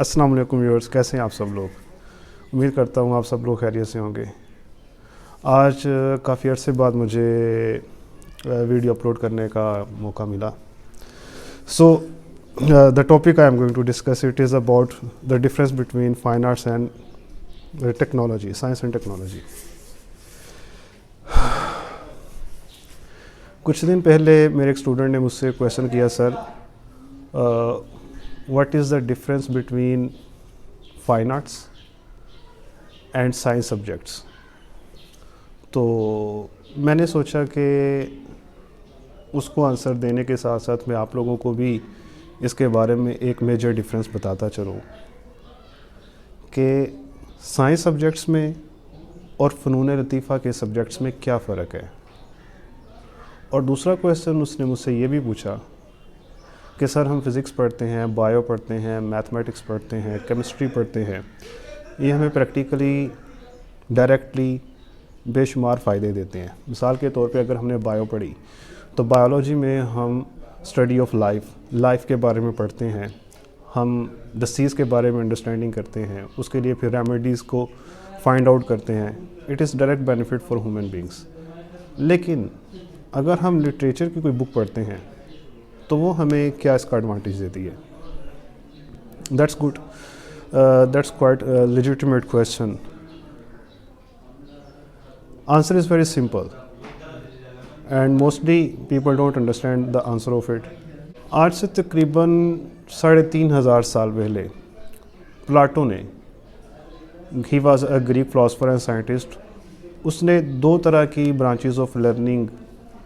अस्सलाम वालेकुम व्यूअर्स, कैसे हैं आप सब लोग। उम्मीद करता हूँ आप सब लोग खैरियत से होंगे। आज काफ़ी अरसे बाद मुझे वीडियो अपलोड करने का मौका मिला। So the topic I am going to discuss it is about the difference between fine arts and technology, science and technology. कुछ दिन पहले मेरे एक स्टूडेंट ने मुझसे क्वेश्चन किया, sir what is the difference between fine arts and science subjects। तो मैंने सोचा कि उसको आंसर देने के साथ साथ मैं आप लोगों को भी इसके बारे में एक मेजर डिफरेंस बताता चलूँ कि साइंस सब्जेक्ट्स में और फ़नून लतीफ़ा के सब्जेक्ट्स में क्या फ़र्क है। और दूसरा क्वेश्चन उसने मुझसे ये भी पूछा कि सर हम फ़िज़िक्स पढ़ते हैं, बायो पढ़ते हैं, मैथमेटिक्स पढ़ते हैं, केमिस्ट्री पढ़ते हैं, ये हमें प्रैक्टिकली डायरेक्टली बेशुमार फ़ायदे देते हैं। मिसाल के तौर पे अगर हमने बायो पढ़ी तो बायोलॉजी में हम स्टडी ऑफ लाइफ के बारे में पढ़ते हैं, हम डिसीज़ के बारे में अंडरस्टैंडिंग करते हैं, उसके लिए फिर रेमेडीज़ को फाइंड आउट करते हैं। It is direct benefit for human beings. लेकिन अगर हम लिटरेचर की कोई बुक पढ़ते हैं तो वो हमें क्या इसका एडवांटेज देती है। That's good, that's quite legitimate question. Answer is very simple and mostly people don't understand the answer of it. आज से तकरीबन 3,500 साल पहले प्लाटो ने, he was a Greek philosopher and scientist, उसने दो तरह की ब्रांचेस ऑफ लर्निंग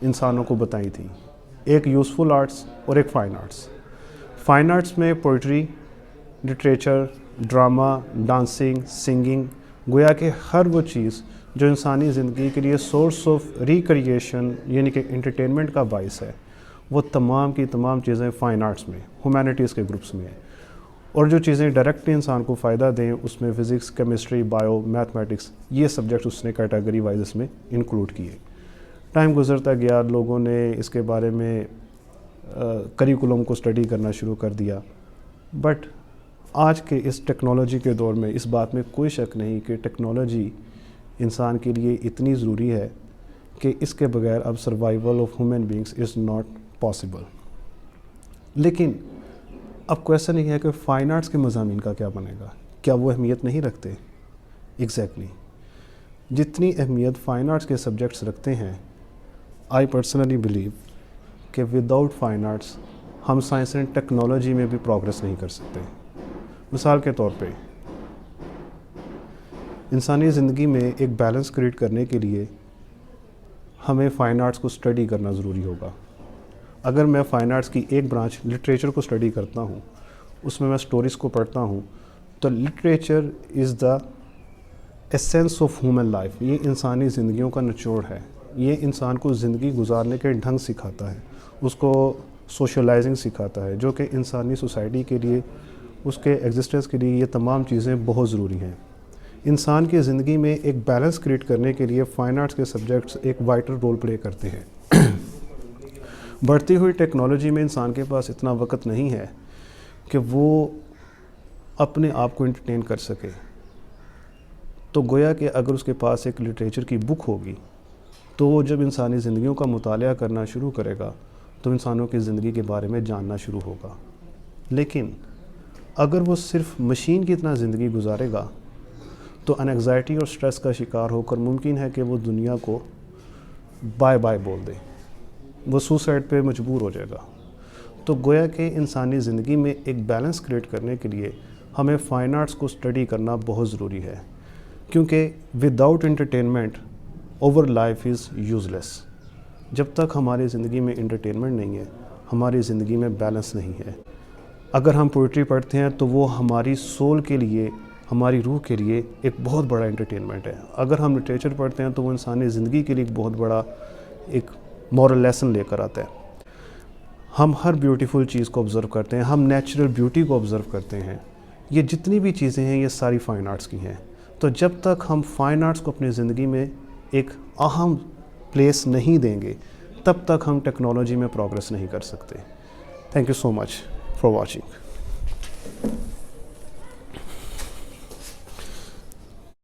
इंसानों को बताई थी, एक यूज़फुल आर्ट्स और एक फ़ाइन आर्ट्स। फ़ाइन आर्ट्स में poetry, literature, drama, dancing, singing, गोया कि हर वो चीज़ जो इंसानी ज़िंदगी के लिए सोर्स ऑफ रिक्रिएशन यानी कि इंटरटेनमेंट का बाइस है, वो तमाम की तमाम चीज़ें फ़ाइन आर्ट्स में, ह्यूमैनिटीज़ के ग्रुप्स में हैं। और जो चीज़ें डायरेक्टली इंसान को फ़ायदा दें उसमें फ़िज़िक्स, केमिस्ट्री, बायो, मैथमेटिक्स, ये सब्जेक्ट्स उसने कैटेगरी वाइज इसमें इंक्लूड किए। टाइम गुज़रता गया, लोगों ने इसके बारे में करिकुलम को स्टडी करना शुरू कर दिया। बट आज के इस टेक्नोलॉजी के दौर में इस बात में कोई शक नहीं कि टेक्नोलॉजी इंसान के लिए इतनी ज़रूरी है कि इसके बगैर अब survival of human beings is not possible. लेकिन अब क्वेश्चन ये है कि फ़ाइन आर्ट्स के मज़ामीन का क्या बनेगा, क्या वो अहमियत नहीं रखते? एग्जैक्टली जितनी अहमियत फ़ाइन आर्ट्स के सब्जेक्ट्स रखते हैं, आई पर्सनली बिलीव कि विदाउट फ़ाइन आर्ट्स हम साइंस एंड टेक्नोलॉजी में भी प्रोग्रेस नहीं कर सकते। मिसाल के तौर पे इंसानी ज़िंदगी में एक बैलेंस क्रिएट करने के लिए हमें फ़ाइन आर्ट्स को स्टडी करना ज़रूरी होगा। अगर मैं फ़ाइन आर्ट्स की एक ब्रांच लिटरेचर को स्टडी करता हूँ, उसमें मैं स्टोरीज़ को पढ़ता हूँ, तो literature is the essence of human life. ये इंसानी ज़िंदगियों का निचोड़ है, ये इंसान को ज़िंदगी गुजारने के ढंग सिखाता है, उसको सोशलाइजिंग सिखाता है, जो कि इंसानी सोसाइटी के लिए, उसके एग्जिस्टेंस के लिए ये तमाम चीज़ें बहुत ज़रूरी हैं। इंसान की ज़िंदगी में एक बैलेंस क्रिएट करने के लिए फ़ाइन आर्ट्स के सब्जेक्ट्स एक वाइटल रोल प्ले करते हैं। बढ़ती हुई टेक्नोलॉजी में इंसान के पास इतना वक्त नहीं है कि वो अपने आप को एंटरटेन कर सके। तो गोया कि अगर उसके पास एक लिटरेचर की बुक होगी तो वो जब इंसानी ज़िंदगियों का मुताला करना शुरू करेगा तो इंसानों की ज़िंदगी के बारे में जानना शुरू होगा। लेकिन अगर वो सिर्फ मशीन की इतना ज़िंदगी गुजारेगा तो एंग्जाइटी और स्ट्रेस का शिकार होकर मुमकिन है कि वो दुनिया को बाय बाय बोल दे, वो सुसाइड पे मजबूर हो जाएगा। तो गोया कि इंसानी ज़िंदगी में एक बैलेंस क्रिएट करने के लिए हमें फ़ाइन आर्ट्स को स्टडी करना बहुत ज़रूरी है, क्योंकि without entertainment over life is useless. जब तक हमारी ज़िंदगी में एंटरटेनमेंट नहीं है, हमारी ज़िंदगी में बैलेंस नहीं है। अगर हम पोइट्री पढ़ते हैं तो वो हमारी सोल के लिए, हमारी रूह के लिए एक बहुत बड़ा एंटरटेनमेंट है। अगर हम लिटरेचर पढ़ते हैं तो वो इंसानी ज़िंदगी के लिए एक बहुत बड़ा एक मॉरल लेसन लेकर आता है। हम हर ब्यूटीफुल चीज़ को ऑब्ज़र्व करते हैं, हम नेचुरल ब्यूटी को ऑब्ज़र्व करते हैं। ये जितनी भी चीज़ें हैं ये सारी फ़ाइन आर्ट्स की हैं। तो जब तक हम फ़ाइन आर्ट्स को अपनी ज़िंदगी में एक अहम प्लेस नहीं देंगे, तब तक हम टेक्नोलॉजी में प्रोग्रेस नहीं कर सकते। Thank you so much for watching.